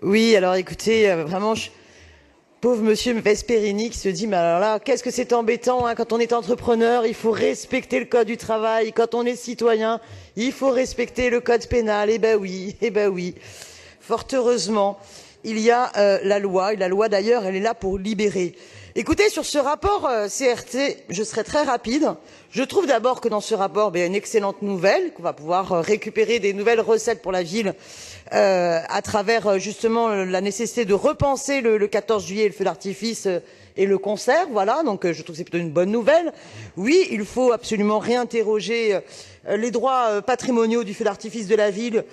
Oui, alors écoutez, vraiment, pauvre monsieur Vesperini qui se dit, mais alors là, qu'est-ce que c'est embêtant, hein, quand on est entrepreneur, il faut respecter le code du travail, quand on est citoyen, il faut respecter le code pénal. Eh ben oui, eh ben oui. Fort heureusement, il y a la loi, et la loi d'ailleurs, elle est là pour libérer. Écoutez, sur ce rapport CRT, je serai très rapide. Je trouve d'abord que dans ce rapport, il y a une excellente nouvelle, qu'on va pouvoir récupérer des nouvelles recettes pour la ville à travers justement la nécessité de repenser le 14 juillet le feu d'artifice et le concert. Voilà, donc je trouve que c'est plutôt une bonne nouvelle. Oui, il faut absolument réinterroger les droits patrimoniaux du feu d'artifice de la ville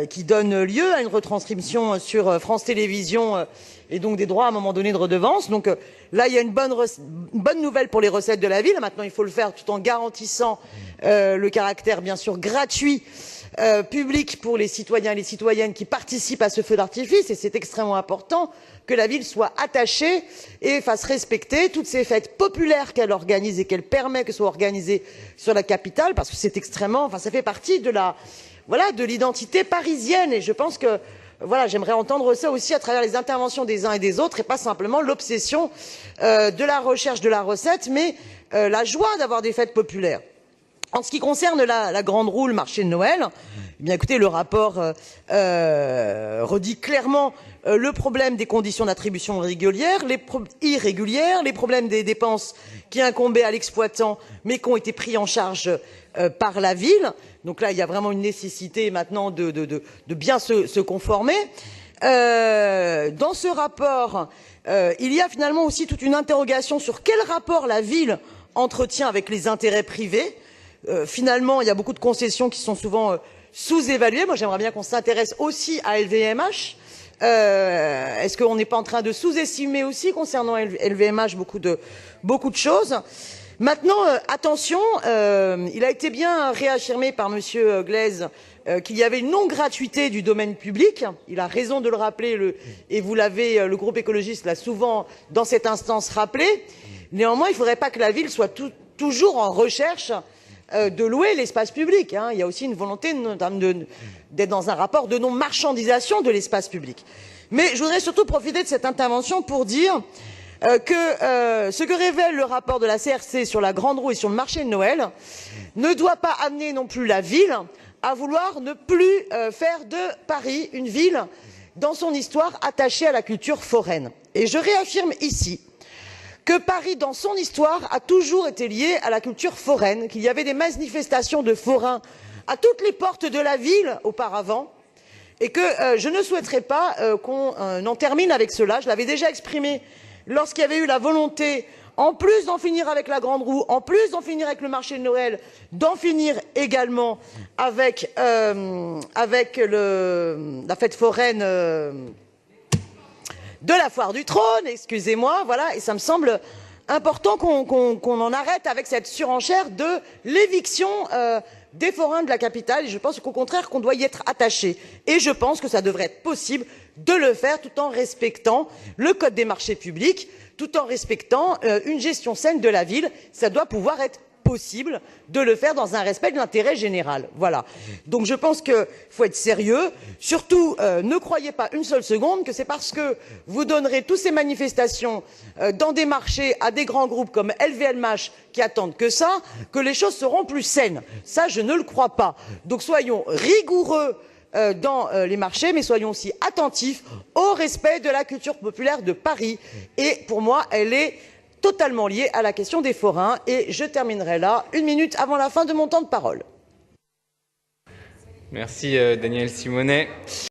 qui donnent lieu à une retranscription sur France Télévisions et donc des droits à un moment donné de redevance. Donc là, il y a une bonne nouvelle pour les recettes de la ville. Maintenant, il faut le faire tout en garantissant le caractère bien sûr gratuit public pour les citoyens et les citoyennes qui participent à ce feu d'artifice, et c'est extrêmement important que la ville soit attachée et fasse respecter toutes ces fêtes populaires qu'elle organise et qu'elle permet que soient organisées sur la capitale, parce que c'est extrêmement, enfin ça fait partie de la, voilà, de l'identité parisienne. Et je pense que voilà, j'aimerais entendre ça aussi à travers les interventions des uns et des autres, et pas simplement l'obsession de la recherche de la recette, mais la joie d'avoir des fêtes populaires. En ce qui concerne la grande roue, le marché de Noël, eh bien écoutez, le rapport redit clairement le problème des conditions d'attribution irrégulières, les problèmes des dépenses qui incombaient à l'exploitant mais qui ont été pris en charge par la ville. Donc là, il y a vraiment une nécessité maintenant de bien se conformer. Dans ce rapport, il y a finalement aussi toute une interrogation sur quel rapport la ville entretient avec les intérêts privés. Finalement, il y a beaucoup de concessions qui sont souvent sous-évaluées. Moi, j'aimerais bien qu'on s'intéresse aussi à LVMH. Est-ce qu'on n'est pas en train de sous-estimer aussi concernant LVMH beaucoup de choses? Maintenant, attention, il a été bien réaffirmé par Monsieur Glaise qu'il y avait une non-gratuité du domaine public. Il a raison de le rappeler, et vous l'avez, le groupe écologiste l'a souvent dans cette instance rappelé. Néanmoins, il ne faudrait pas que la ville soit toujours en recherche de louer l'espace public, hein. Il y a aussi une volonté d'être dans un rapport de non-marchandisation de l'espace public. Mais je voudrais surtout profiter de cette intervention pour dire que ce que révèle le rapport de la CRC sur la grande roue et sur le marché de Noël ne doit pas amener non plus la ville à vouloir ne plus faire de Paris une ville dans son histoire attachée à la culture foraine. Et je réaffirme ici que Paris, dans son histoire, a toujours été lié à la culture foraine, qu'il y avait des manifestations de forains à toutes les portes de la ville auparavant, et que je ne souhaiterais pas qu'on en termine avec cela. Je l'avais déjà exprimé lorsqu'il y avait eu la volonté, en plus d'en finir avec la grande roue, en plus d'en finir avec le marché de Noël, d'en finir également avec la fête foraine de la foire du trône, excusez-moi, voilà, et ça me semble important qu'on en arrête avec cette surenchère de l'éviction des forains de la capitale. Et je pense qu'au contraire, qu'on doit y être attaché. Et je pense que ça devrait être possible de le faire tout en respectant le code des marchés publics, tout en respectant une gestion saine de la ville. Ça doit pouvoir être possible de le faire dans un respect de l'intérêt général. Voilà. Donc je pense qu'il faut être sérieux. Surtout, ne croyez pas une seule seconde que c'est parce que vous donnerez toutes ces manifestations dans des marchés à des grands groupes comme LVMH qui attendent que ça, que les choses seront plus saines. Ça, je ne le crois pas. Donc soyons rigoureux dans les marchés, mais soyons aussi attentifs au respect de la culture populaire de Paris. Et pour moi, elle est totalement liée à la question des forains. Et je terminerai là, 1 minute avant la fin de mon temps de parole. Merci Daniel Simonet.